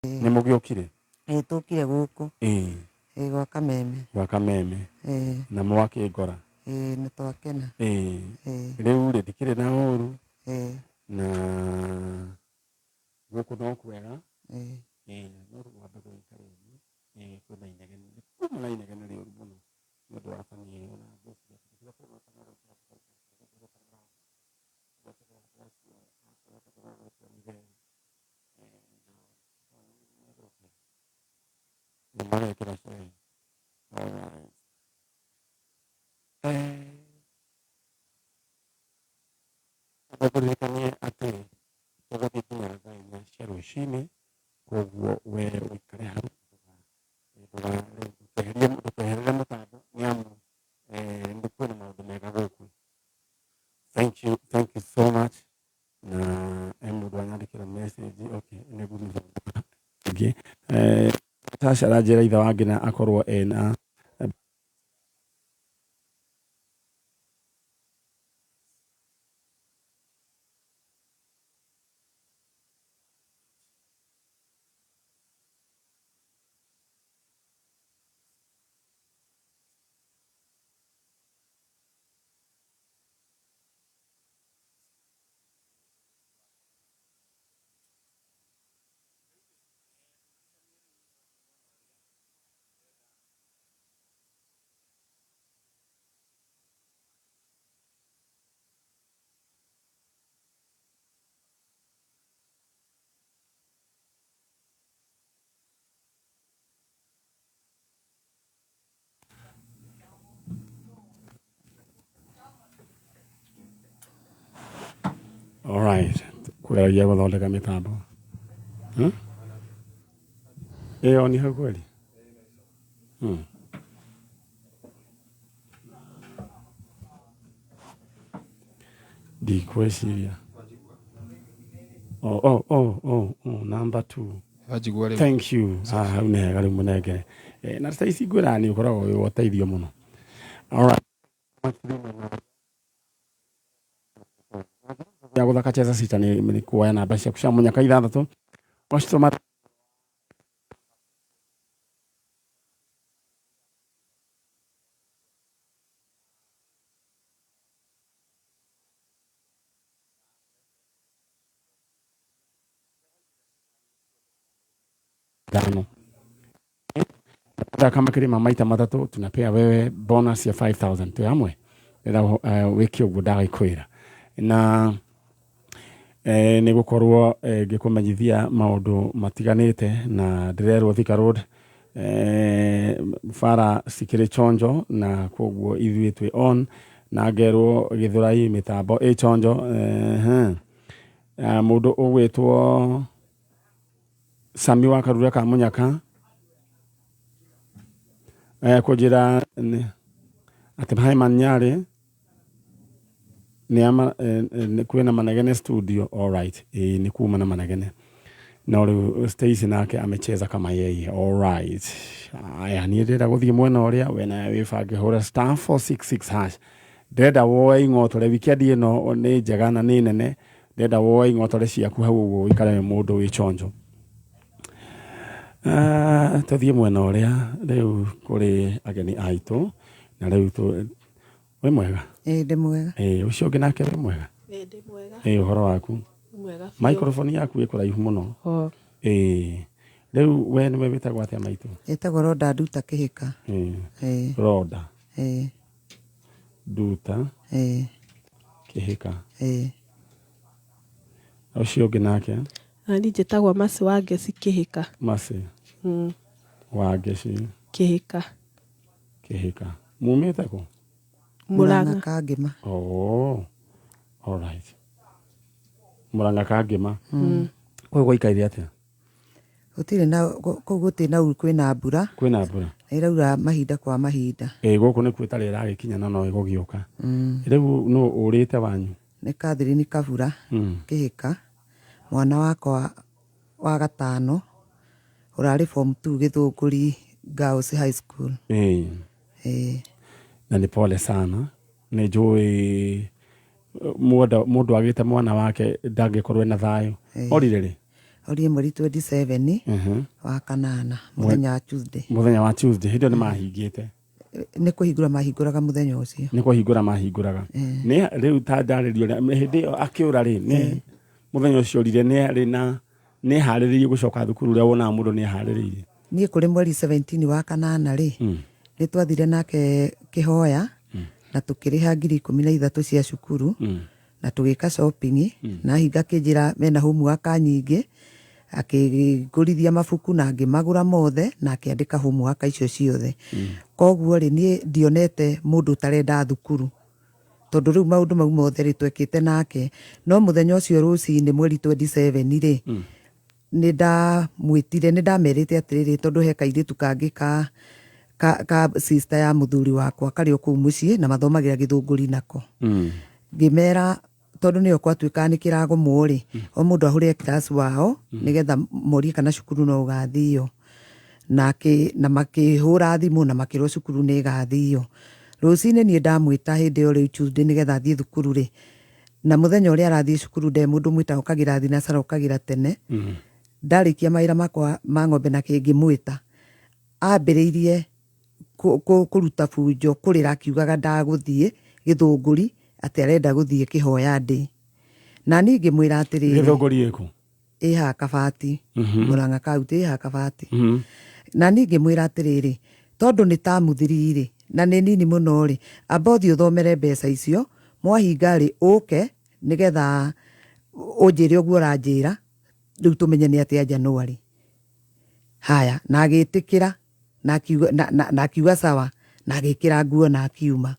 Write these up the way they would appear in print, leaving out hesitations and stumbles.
Nĩ mũgĩũkire? Tũkire gũkũ. Gwa Kameme. Gwa Kameme. Na mwakĩngora? Nĩ twakena. Rĩu rĩ ndikĩrĩ na ũru. Na gũkũ no kwega. No rwambe gũikara kwĩna inegene. Kwĩna inegene rĩũru mũno nĩ ũndũ wa bani ĩyo na ngũkũ. Marekĩra cai. Ndakũririkanie atĩ tũgũthiĩ nginya thaa inya cia rũcinĩ, koguo we ũikare hau ndũkeherere mũtambo nĩamu nĩ kwĩna maũndũ mega gũkũ. Thank you so much. Na mũndũ anyandĩkĩra message nĩguo ingĩ Tasha aranjĩra ithe wa Ngina akorwo ena all right. Kũgeragia gũthondeka mĩtambo. Ĩyo ni hau kweli? Ndikwĩciria. Number 2. Thank you. Hau nĩ hega rĩu mũnengere. Na ta ici ngwĩra nĩ ũkoragwo wĩ ũteithio mũno. All right. Ya gũthaka cheza sita ni kuoya namba ciaku cia mũnyaka 6 wacitũma tano. Kama kirima maita matatu tunapea wewe bonus ya 5,000 tu amwe ila wiki ũguo ndagĩkwĩra na nĩ gũkorwo ngĩkũmenyithia maũndũ matiganĩte na ndĩrerwo Thika Road bara cikĩrĩ chonjo na koguo ithuĩ twĩ on na ngerwo Gĩthũrai mĩtambo ĩ chonjo mũndũ ũgwĩtwo Sami wa Karura ka Mũnyaka kũnjĩra atĩ Bahai Manyarĩ nĩ kwĩna Manegene studio. All right. Ni kuma na Manegene. Na rĩu Stacy nake amecheza kama yeye. All right. Aya niĩ ndĩrenda gũthiĩ mwena ũrĩa we na wĩbange hũra *466#. Ndĩrenda woe ing'otore weekend ĩno nĩ njega na nĩ nene. Ndĩrenda woe ing'otore ciaku hau ũguo ũikare mũndũ wĩ chonjo. Tũthiĩ mwena ũrĩa rĩu kũrĩ ageni aitũ na rĩu we mwega? Ndĩ mwega. Ũcio ũngĩ nake we mwega? Ndĩ mwega. Ũhoro waku? Mwega. Microphone yaku ĩ kũraihu mũno. Rĩu we nĩwe wĩtagwo atĩa maitũ? Wĩtagwo Roda Nduta Kĩhĩka. Roda Nduta Kĩhĩka. Ũcio ũngĩ nake? Niĩ njĩtagwo Masi wa Ngeci Kĩhĩka. Masi wa Ngeci Kĩhĩka. Mumĩte kũ? Mũrang'a Kangĩma. All right. Mũrang'a Kangĩma. Kũu gũikaire atĩa? Gũtirĩ na gũtirĩ na kwĩna mbura. Kwĩna mbura. Ĩraura mahinda kwa mahinda. Gũkũ nĩ kwĩtarĩ ĩragĩkinya na no ĩgũgĩũka. Rĩu nũ ũrĩte wanyu? Nĩ Catherine Kabura Kĩhĩka. Mwana wakwa wa gatano ũrarĩ form 2 Gĩthũngũri Girls High School. Na nĩ pole sana. Nĩ njũĩ mũndũ agĩte mwana wake ndangĩkorwo na thayũ. Orire rĩ? Orire mweri 27 wa kanana muthenya wa Tuesday. Muthenya wa Tuesday hindo ni mahingite. Ni kuhingura mahinguraga muthenya ucio. Ni kuhingura mahinguraga. Ni riu ta ndaririo hindi akiura ri ni muthenya ucio rire ni rina ni hariririe gucoka thukuru ria wona mundu ni hariririe. Ni kuri mweri 17 wa kanana ri ni twathire nake kihoya na tukiriha 13,000 cia cukuru na tugika shopping na hinga kijira mena homework nyingi akigurithia mabuku na ngimagura mothe na akiandika homework icio ciothe. Koguo ri ni ndionete mundu tarenda thukuru tondu riu maundu mau mothe ri twekite nake no muthenya ucio rucini mweri 27 ri ni ndamwitire ni ndamerite atiriri tondu he kairitu kangi ka sister ya muthuri wakwa kari oku mucii na mathomagira githunguri nako ngimera tondu niyo kwatuika ni kirago muri o mundu ahure class wao nigetha morie kana cukuru no ugathio na makihura thimu na makiro cukuru ni gathio. Rucini ni ndamwita hindi o riu Tuesday nigetha thie thukuru ri na muthenya uria arathie cukuru de mundu mwita ukagira thina sara ukagira tene ndarikia maira makwa ma ng'ombe na kingi mwita ambiriirie kuruta fujo kurira akiugaga ndaguthie githunguri ati arenda guthie kihoya ndi na ningi mwira atiriri githunguri iku iha kabati Murang'a County iha kabati na ningi mwira atiriri tondu ni tamuthiriri na ni nini muno ri abothi uthomere mbeca icio mwahinga ri uke nigetha unjire uguo uranjira riu tumenye ni atia Januari. Haya na agitikira na akiuga sawa na agikira nguo na akiuma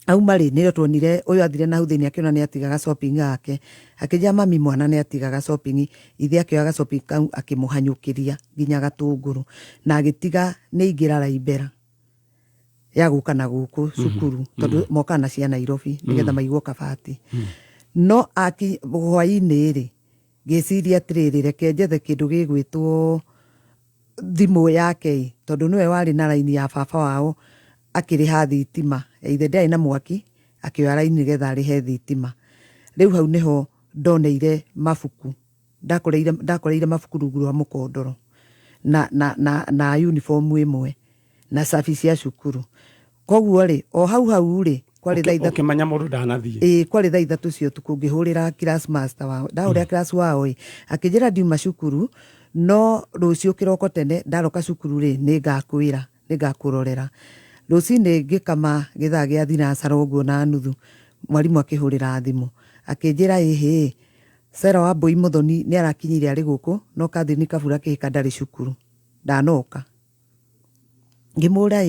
auma ri niro tuonire uyu athire na huthini akiona ni atigaga shopping yake akija mami mwana ni atigaga shopping ithi akioyaga shopping kau akimuhanyukiria nginya Gatunguru na agitiga ni ingira Raibera ya guka na guku cukuru tondu moka na cia Nairobi nigetha maigwo kabati no aki hwaini ri ngiciria atiriri reke njethe kindu gigwitwo thimu yake tondu niwe wari na raini ya baba wao akiriha thitima ithe ndai na mwaki akioya raini nigetha arihe thitima. Riu hau niho ndoneire mabuku ndakoreire mabuku rungu rwa mukondoro na uniform imwe na safi cia cukuru. Koguo ri o hau ri kwari thaitha ukimanya mundu ndanathie kwari thaitha tucio tukungihurira class master wao ndahuria class wao akijira ndiuma cukuru no rucio kiroko tene ndaroka cukuru ri ni ngakurorera rucini ngikama githaa gia thinacara uguo na nuthu mwarimu akihurira thimu akijira ihi Sera wa Mbui Muthoni ni arakinyire ari guku no Catherine Kabura kihika ndari cukuru ndanoka ngimura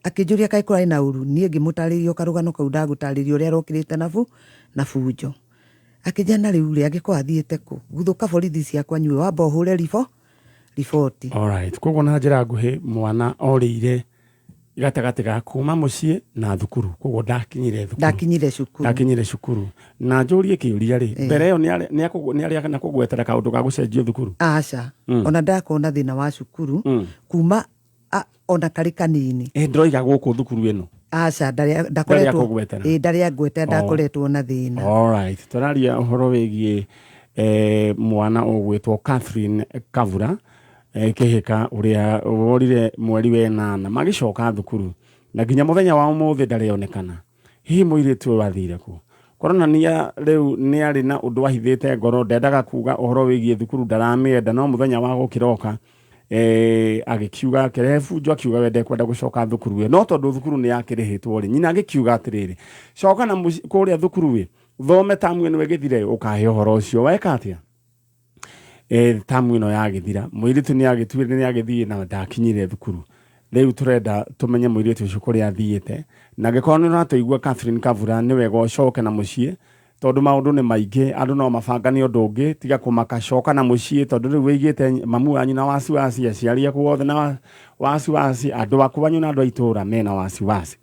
akijuria kai kurari na uru nie ngimutaririo karugano kau ndagutaririo ria rokirite na fujo akijana riu ri agiko athiete ku guthuka borithi ciakwa nyue wamba uhure riboti. Alright koguo na njira nguhi mwana Orire gatagati ga kuma mucii na thukuru koguo ndakinyire cukuru na njurie kiuria ri mbere yo ni ari na kugwetera kaundu ga gucenjio thukuru aca ona ndakona thina wa cukuru kuma ona kari kanini ndoiga guku thukuru ino aca ndari agwetera ndakoretwo na thina. Alright turaria uhoro wigie mwana ugwitwo Catherine Kabura kihika uria worire mweri we 8 magicoka thukuru na nginya muthenya wa umuthi ndarionekana hihi muiritu wathire ku koronania riu ni ari na undu wahithite ngoro ndendaga kuga uhoro wigie thukuru ndaramienda no muthenya wa gukiroka agikiuga kerefu jo akiuga wende kwenda gucoka thukuru we no tondu thukuru ni yakirihitwo ri nyina agikiuga atiriri coka na kuria thukuru we thome tamu ino wegithire ukahe uhoro ucio weka atia tamu ino yagithira muiritu ni agituire ni agithie na ndakinyire thukuru riu turenda tumenye muiritu ucio kuria athiete na gikorwo no atuigua Catherine Kabura ni wega ucoke na mucii tondu maundu ni maingi andu no mabangani undu ungi tiga kumaka coka na mucii tondu riu wigite mamu wanyu na wasiwasi aciaria kuothe na wasiwasi andu akubanyu na andu aitura mena wasiwasi.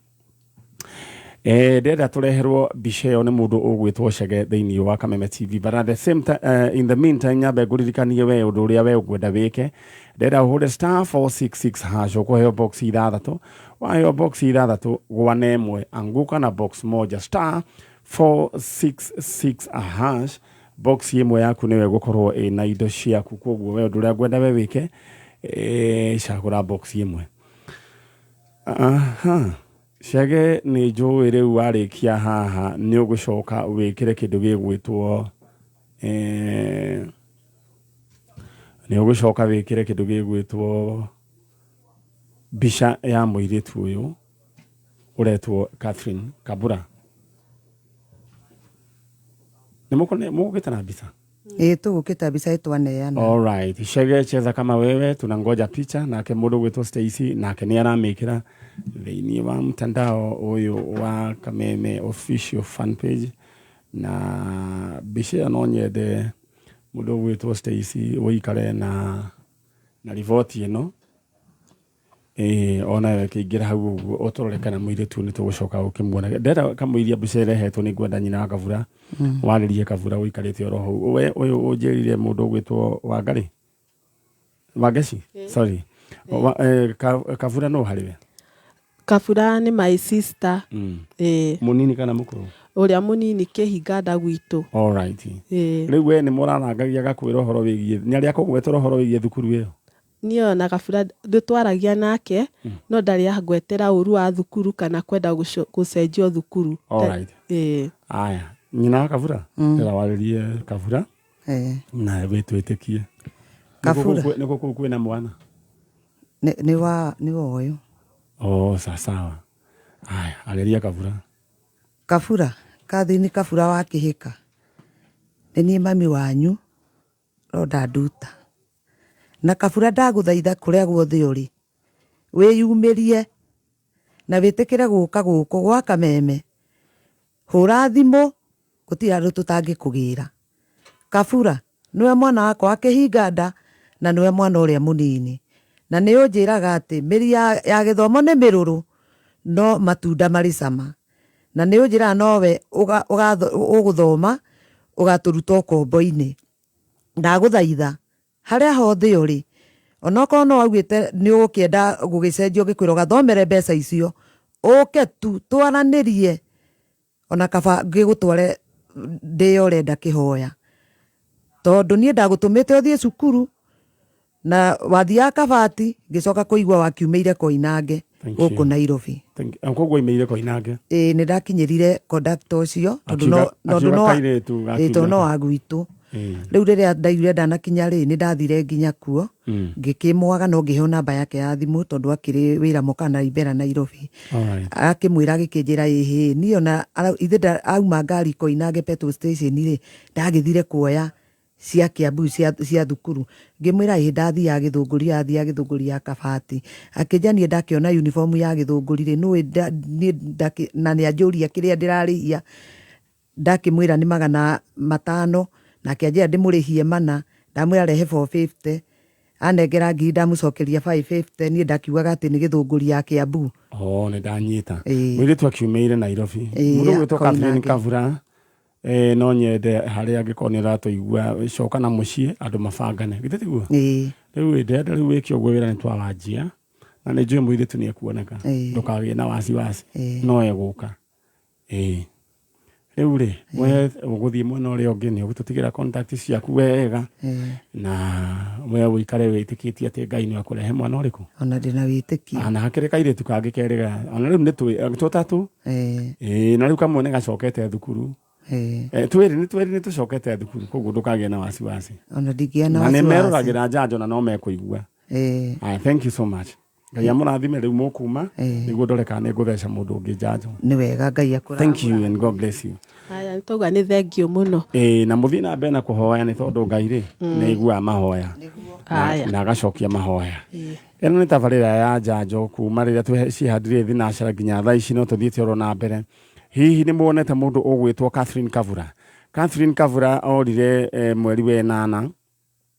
Ndenda tureherwo bica yo ni mundu ugwitwo Chege thiini wa Kameme TV but at the same time in the meantime nyabe nguririkanie we undu uria we ugwenda wike ndenda uhure *466 hash ukoheo box ithathatu wayo box ithathatu gwana imwe anguka na box moja *466 hash box imwe yaku niwe gukorwo na indo ciaku koguo we nduria gwenda we wike cagura box imwe Ciage ni njũĩ rĩu warĩkia haha nĩ ũgũcoka wĩkĩre kĩndũ gĩgwĩtwo nĩ ũgũcoka wĩkĩre kĩndũ gĩgwĩtwo mbica ya mũirĩtu ũyũ ũretwo Catherine Kabura. Nĩ mũgũkĩta na mbica? Tũgũkĩta mbica ĩtwaneana. All right. Ciage cheza kama wewe tunangoja picha nake mũndũ gwĩtwo Stacy nake nĩ aramĩkĩra thĩinĩ wa mtandao ũyũ wa Kameme official fan page na mbica no nyende mũndũ gwĩtwo Stacy ũikare na riboti ĩno ona wekĩingĩra hau ũguo ũtũroreka na mũirĩtu nĩ tũgũcoka ũkĩmuona ndenda kamũiria mbica ĩrehetwo nĩ ngwenda nyina wa Kabura warĩrie Kabura ũikarĩte oro hau we ũyũ ũnjĩrire mũndũ gwĩtwo Wangeci sorry Kabura no harĩwe Kabura nĩ my sister. Munini kana mũkũrũ? Ũrĩa mũnini kĩhinganda gwitũ. All right. Rĩu we nĩ mũrarangagia gakwĩra ũhoro wĩgiĩ nĩ arĩa kũgwetera ũhoro wĩgiĩ thukuru ĩyo? Niyo na Kabura ndutwaragia nake no ndarĩ agwetera ũru wa thukuru kana kwenda gũcenjio thukuru. All right. Aya nyina wa Kabura ndĩra warĩrie Kabura na wĩtwĩtĩkie Kabura nĩ gũkũ kwĩna mwana nĩ woyo. Sawa. Aya arĩria Kabura. Kabura Catherine Kabura wa kĩhĩka nĩ niĩ mami wanyu Roda Nduta na Kabura ndagũthaitha kũrĩa guothe ũrĩ wĩyumĩrie na wĩtĩkĩre gũka gũkũ gwa Kameme hũra thimũ gũtirĩ andũ tũtangĩkũgĩra. Kabura nĩwe mwana wakwa wa kĩhinganda na nĩwe mwana ũrĩa mũnini na nĩ ũnjĩraga atĩ mĩri ya gĩthomo nĩ mĩrũrũ no matunda marĩ cama na nĩ ũnjĩraga nowe ũgũthoma ũgatũruta ũkombo-inĩ. Ndagũthaitha harĩa hothe ũrĩ onokorwo no augĩte nĩ ũgũkĩenda gũgĩcenjio gĩkwĩra ũgathomere mbeca icio ũke tu twaranĩrie ona kaba ngĩgũtware ndĩyo ũrenda kĩhoya tondũ niĩ ndagũtũmĩte ũthiĩ cukuru na wathiaga Kabati ngĩcoka kũigua wakiumĩire Koinange gũkũ Nairobi. Koguo imeire Koinange? Nĩ ndakinyĩrire conductor ũcio tondũ no wa gwitũ. Rĩu rĩrĩa ndaigire ndanakinya nĩ ndathire nginya kuo ngĩkĩmwaga no ngĩheo namba yake ya thimũ tondũ akĩrĩ wĩra mũkana Ibera Nairobi. Akĩmwĩra agĩkĩnjĩra niĩ ona ithe auma ngari Koinange petrol station rĩ ndagĩthire kuoya cia Kiambu cia thukuru ngĩmwĩra ndathiaga Gĩthũngũri ya Kabati akĩnjania ndakĩona uniform ya Gĩthũngũri rĩ na nĩ anjũria kĩrĩa ndĩrarĩhia ndakĩmwĩra nĩ 500 na akĩanjĩra ndĩmũrĩhie 4 ndamwĩra rehe 450 anengera ngiri ndamũcokeria 550 niĩ ndakiugaga atĩ nĩ Gĩthũngũri ya Kiambu. Nĩ ndanyita mũirĩtu akiumĩire Nairobi mũndũ gwĩtwo Catherine Kabura no nyende harĩa angĩkorwo nĩ ũratũigua coka na mũciĩ andũ mabangane githĩ tiguo? Rĩu ndenda rĩu wĩke ũguo wĩra nĩ twawanjia na nĩ njũĩ mũirĩtu nĩ ekuoneka ndũkagĩe na wasiwasi no egũka. Rĩu rĩ we ũgũthiĩ mwena ũrĩa ũngĩ nĩ ũgũtũtigĩra contact ciaku wega na we ũikare wĩtĩkĩtie atĩ Ngai nĩ akũrehe mwana ũrĩkũ? Ona ndĩna wĩtĩkia na hakĩrĩ kairĩtu kangĩ kerĩga ona rĩu nĩ tũtatũ na rĩu kamwe nĩ gacokete thukuru twĩrĩ tũcokete thukuru koguo ndũkagĩa na wasiwasi ona ndingĩa na wasiwasi na nĩ meroragĩra njanjo na no mekũigua. Thank you so much. Ngai amũrathime rĩu mũkuma nĩguo ndore kana nĩ ngũtheca mũndũ ũngĩ njanjo. Nĩ wega Ngai akũrathime. Thank you and God bless you. Aya nĩtauga nĩ thengiũ mũno. Na mũthiĩ na mbere na kũhoya nĩ tondũ Ngai rĩ nĩ aiguaga mahoya na agacokia mahoya. Ĩno nĩ tabarĩra ya njanjo kuma rĩrĩa twĩcihandire thinacara nginya thaa ici no tũthiĩte oro na mbere. Hihi nĩ muonete mũndũ ũgwĩtwo Catherine Kabura? Catherine Kabura orire mweri wa 8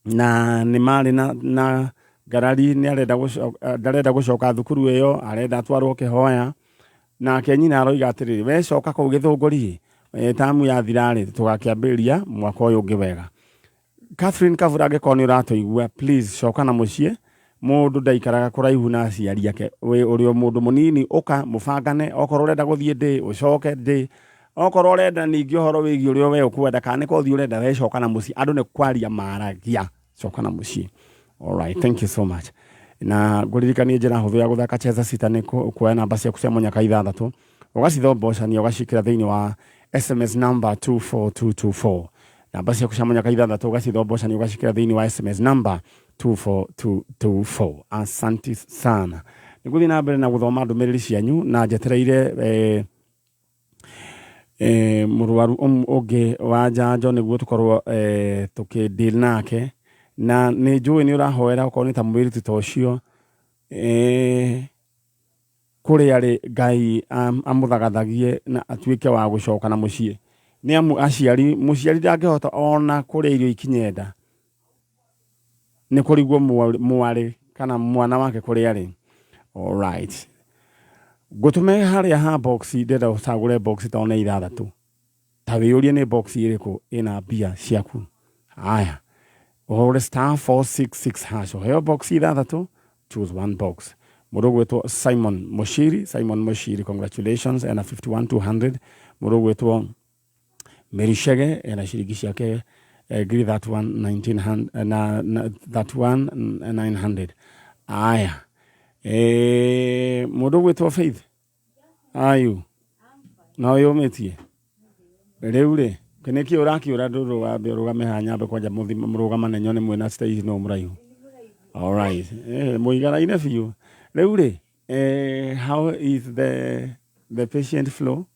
na nĩ marĩ na ngarari ndarenda gũcoka thukuru ĩyo arenda atwarwo kĩhoya nake nyina aroiga atĩrĩrĩ we coka kũu Gĩthũngũri tamu yathira-rĩ tũgakĩambĩrĩria mwaka ũyũ ũngĩ wega. Catherine Kabura angĩkorwo nĩ ũratũigua please coka na mũciĩ mũndũ ndaikaraga kũraihu na aciari ake we ũrĩ o mũndũ mũnini ũka mũbangane okorwo ũrenda gũthiĩ ndĩ ũcoke ndĩ okorwo urenda ningi uhoro wigi urio we ukwenda kana ko thi urenda we coka na muci andu ne kwaria maragia coka na muci. All right, thank you so much. Na nguririkanie njira huthu ya guthaka cheza sita ni kuoya namba cia kucia munyaka 6 ugacithombochania ugacikira thiini wa SMS number 24224. Namba cia kucia munyaka 6 ugacithombochania ugacikira thiini wa SMS number 24224. Asante sana. Niguthi na mbere na guthoma ndumiriri cianyu na njetereire murwaru ungi wa njanjo niguo tukorwo tukideal nake na ni njui ni urahoera ukorwo ni ta mwiriti ta ucio kuri ari Ngai amuthagathagie na atuike wa gucoka na mucie ni amu aciari muciari ndangihota ona kuri irio ikinyenda ni kurigwo mwari kana mwana wake kuri ari. All right, gutume haria ha box ndenda ucagure box ta ona 6 ta wiyurie ni box iriku ina bia ciaku. Aya, or star 466 hash heo box 6 choose one box. Murugweto Simon Moshiri, congratulations, and a 51,200. Murugweto Merishege and a shirigi ciake agree that one 1900 that one 900. Aya, Murugweto Faith, are you now you metie reure keneki uraki uraduru wa berugame hanyambe kwaja murugama na nyone mwena stage no murayu. All right, muigana ine fiu reure. How is the patient flow?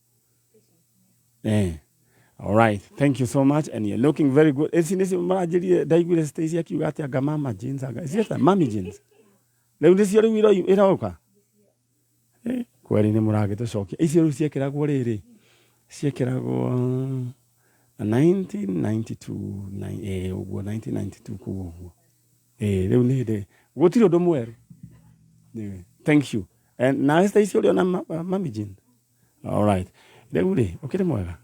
All right, thank you so much, and you're looking very good. Esinesi marajiri daigure stage akiuga ati aga mama jeans aga sieta mami jeans reure cio wiro irauka kweri ni murage tucokia icio ciekiragwo riri ciekiragwo 1992 uguo 1992 kuguo riu ni de gutiri undu mweru. Thank you. And now is the issue on mami jean. All right, riu ri ukire mwega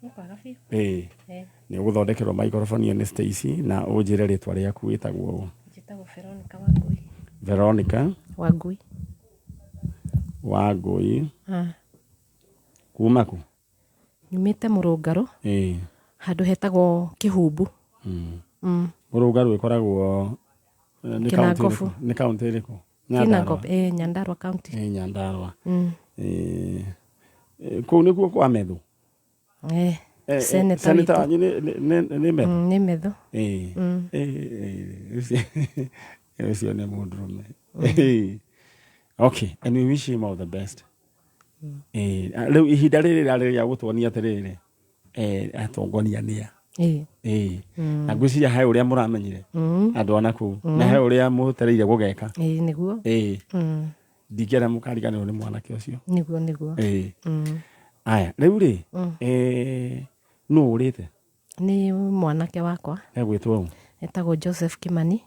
ni guthondekerwo microphone ni Stacy na unjire ritwa riaku witagwo njitagwo Veronica Wangui. Veronica Wangui kuma ku Nyumite Murungaru handu hetagwo Kihumbu. Murungaru ikoragwo ni county iriku? Nyandarua county. Nyandarua. Kuu nikuo kwa Methu. Senator ni Methu. Ni Methu. Ucio ni mundurume. Okay, and we wish him all the best. Leo ihinda riri rari ya gutwonia atiriri atongonia nia na gwiciria hai uria muramenyire andu anaku na hai uria mutereire gugeka niguo ndikera mukariganirwo ni mwanake ucio niguo aya riu ri no urite ni mwanake wakwa egwitwo etagwo Joseph Kimani.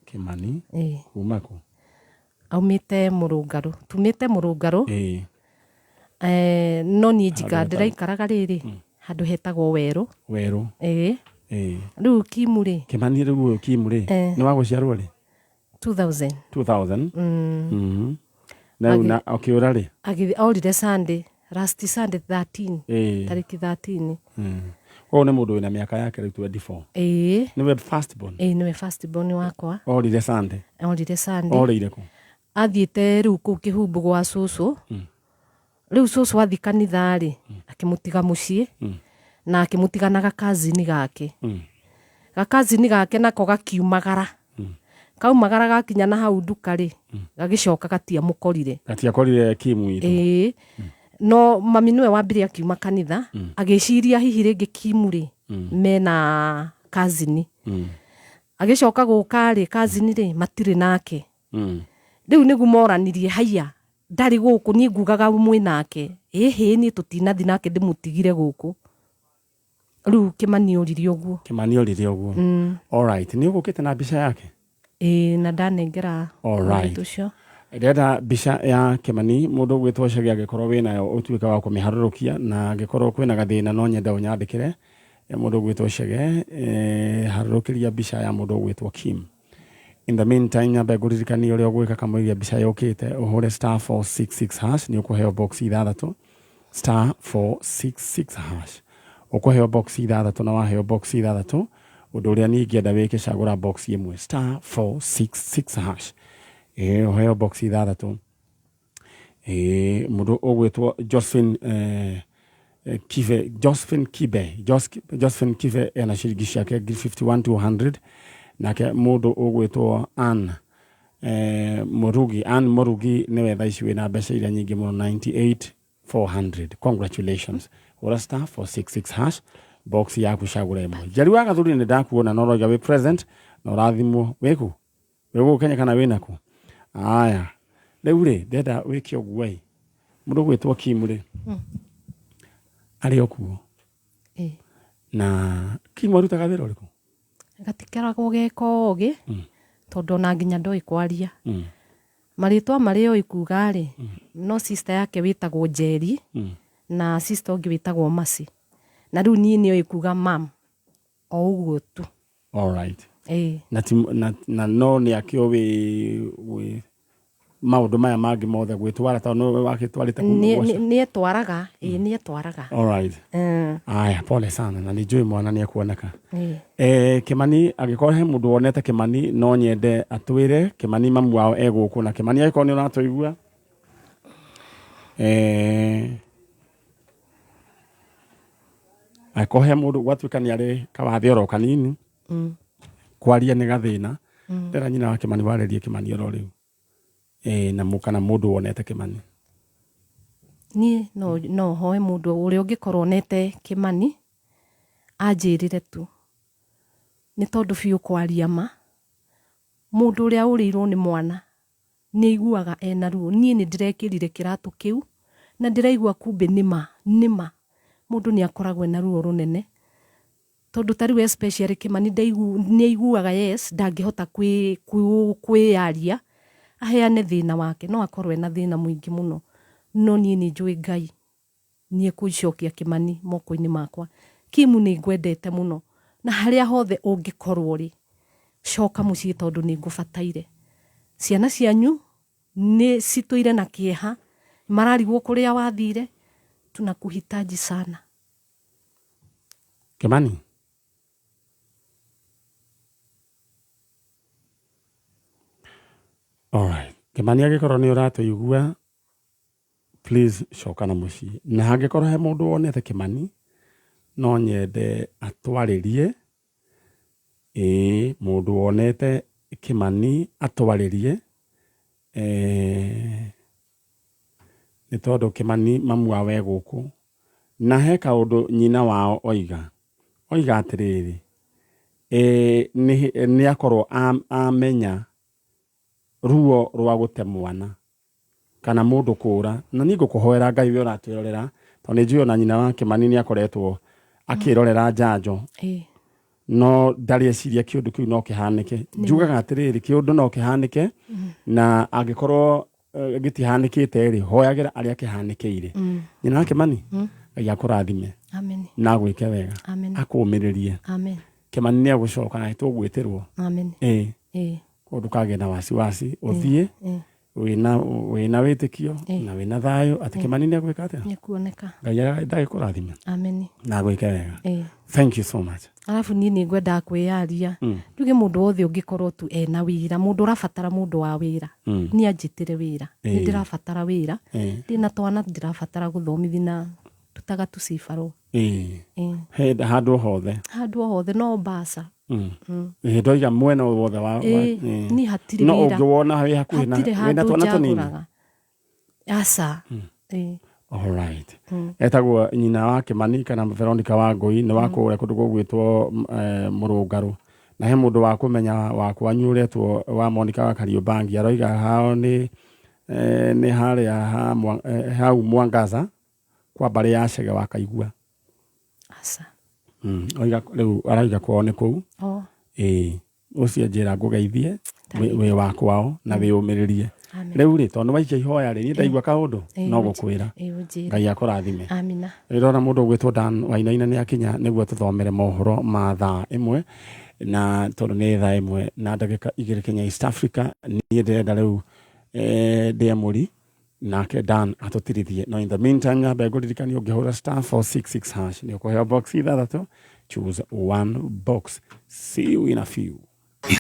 Kimani kumako aumite Murungaru tumite Murungaru no ni njiga ndiraikaraga riri handu hetagwo Weru riu Kimuri Kimani riu Kimuri ni waguciarwo ri 2000 na okiura ri aurire Sunday last Sunday 13 tariki 13 o ne mundu wina miaka yake riu 24 niwe first born niwe first born wakwa aurire Sunday aurire ku athiite riu ku Kihumbu gwa cucu riu cucu athi kanitha ri akimutiga mucie na akimutigana gakazini gake nako gakiumagara kaumagara gakinya na hau nduka ri gagicoka gatiamukorire Kimu itu no mami niwe wambire akiuma kanitha agiciria hihi ringi Kimu ri mena kazini agicoka guka ri kazini ri matire nake riu nigu moranirie haya ndari guku ni ngugaga mwe nake ni tutinathi nake ndimutigire guku riu Kimani urire uguo all right ni ugukite na bica yake na ndanengera tucio ndenda bica ya Kimani mundu gwitwo cagi agikorwo winayo utuika wa kumiharurukia na agikorwo kwina gathina no nyenda unyandikire mundu gwitwo cagi harurukiria bica ya mundu gwitwo Kim. In the meantime, nyambe nguririkanie uria ugwika kamwiria bica yukite uhure star 466 hash ni ukuheo box 6 star 466 hash ukoheo box ithathatũ na waheo box ithathatũ ũndũ ũrĩa niĩ ingĩenda wĩke cagũra box ĩmwe star 466 hash ũheo box ithathatũ mũndũ ũgwĩtwo Josephine Kive ena ciringi ciake 51,200 nake mũndũ ũgwĩtwo Ann Murugi nĩwe thaa ici wĩna mbeca iria nyingĩ mũno 98,400. Congratulations. Ora star 466 hash box yaku cagũra ĩmwe. Njeri wa Gathuri nĩ ndakuona no roiga wĩ present na ũrathimwo wĩku Kenya kana wĩnaku. Aya rĩu rĩ ndenda wĩke ũguo ĩ mũndũ ũgwĩtwo Kim rĩ arĩ okuo na Kim arutaga wĩra ũrĩkũ? Gatikeragwo gekoge tondũ na nginya ndoĩ kwaria marĩtwa marĩa ikuga rĩ no sister yake wĩtagwo Njeri na sister ũngĩ wĩtagwo Masi na rĩu niĩ nĩo ikuga mam o ũguo tu. All right. Na no nĩ akĩo wĩ maũndũ maya mangĩ mothe gwĩtwara tondũ no wakĩtwarĩte nĩ etwaraga. All right. Aya pole sana na nĩ njũĩ mwana nĩ ekuoneka. Kĩmani agĩkorwo he mũndũ wonete Kĩmani no nyende atwĩre Kĩmani mamu wao egũkũ na Kĩmani agĩkorwo nĩ ũratũigua agĩkorwo he mũndũ gwatuĩka nĩ arĩ kawathĩ oro kanini kwaria nĩ gathĩna ndera nyina wa Kĩmani warĩrie Kĩmani oro rĩu na mũkana mũndũ wonete Kĩmani niĩ no hoe mũndũ ũrĩa ũngĩkorwo onete Kĩmani anjĩrĩre tu nĩ tondũ biũ kwaria ma mũndũ ũrĩa ũrĩirwo nĩ mwana nĩ aiguaga ena ruo. Niĩ nĩ ndĩrekĩrire kĩratũ kĩu na ndĩraigua kumbe nĩma mũndũ nĩ akoragwo ena ruo rũnene tondũ ta rĩu especially Kĩmani nĩ aiguaga yes ndangĩhota kwĩyaria aheane thĩna wake no akorwo ena thĩna mũingĩ mũno no niĩ nĩ njũĩ Ngai nĩ ekũcokia Kĩmani moko-inĩ makwa. Kimu nĩ ngwendete mũno na harĩa hothe ũngĩkorwo rĩ coka mũciĩ tondũ nĩ ngũbataire. Ciana cianyu nĩ citũire na kĩeha mararigwo kũrĩa wathire tunakuhitaji sana. Kĩmani all right. Kĩmani agĩkorwo nĩ ũratũigua please coka na mũciĩ na hangĩkorwo he mũndũ wonete Kĩmani no nyende atwarĩrie mũndũ wonete Kĩmani atwarĩrie nĩ tondũ Kĩmani mamu wao egũkũ na he kaũndũ nyina wao oiga atĩrĩrĩ nĩ akorwo amenya ruo rwa gũte mwana kana mũndũ kũra na nĩ ngũkũhoera Ngai we ũratwĩrorera tondũ nĩ njũĩ ona nyina wa Kĩmani nĩ akoretwo akĩrorera njanjo no ndarĩ eciria kĩũndũ kĩu no kĩhanĩke. Njugaga atĩrĩrĩ kĩũndũ no kĩhanĩke na angĩkorwo gĩtihanĩkĩte rĩ hoyagĩra arĩa kĩhanĩkĩire. Nyina wa Kĩmani Ngai akũrathime na gwĩke wega akũmĩrĩrie Kĩmani nĩ agũcoka na tũgwĩtĩrwo kũndũ kagĩa na wasiwasi ũthiĩ wĩna wĩtĩkio na wĩna thayũ atĩ Kĩmani nĩ agwĩka atĩa nĩ kuoneka. Ngai agũkũrathime na gwĩke wega. Thank you so much. Alafu niĩ nĩ ngwendaga kwĩyaria njuge mũndũ wothe ũngĩkorwo tu ena wĩra mũndũ ũrabatara mũndũ wa wĩra nĩ anjĩtĩre wĩra nĩ ndĩrabatara wĩra ndĩna twana ndĩrabatara gũthomithia na tutaga tucibarwo handũ hothe no mbasa ndoiga mwena wothe wa ni hatirĩ no ũngĩwona wĩ hakuhĩ na wĩna twana tũnini asa all right. Etagwo nyina wa Kĩmani kana Veronica Wangui nĩ wa kũrĩa kũndũ gũgwĩtwo Mũrũngarũ na he mũndũ wa kũmenya wakwa nyuretwo wa Monica wa Kariũbangi aroiga hao nĩ harĩa hau Mwangaza kwa mbarĩ ya Chege wa Kaigua asa oiga rĩu arauga kwao nĩ kũu ũcio njĩra ngũgeithie wĩ wakwao na wĩũmĩrĩrie rĩu rĩ tondũ waikia ihoya rĩ niĩ ndaigua kaũndũ no gũkwĩra Ngai akũrathime. Rĩrona mũndũ ũgwĩtwo Dan Wainaina nĩ akinya nĩguo tũthomere mohoro ma thaa ĩmwe na tondũ nĩ thaa ĩmwe na ndagĩka 2 Kenya East Africa niĩ ndĩrenda rĩu ndĩamũri nake Dan atutirithie. No in the meantime nyambe nguririkania ungihura *466# ni ukuheo box ithathatu. Choose one box. See you in a few.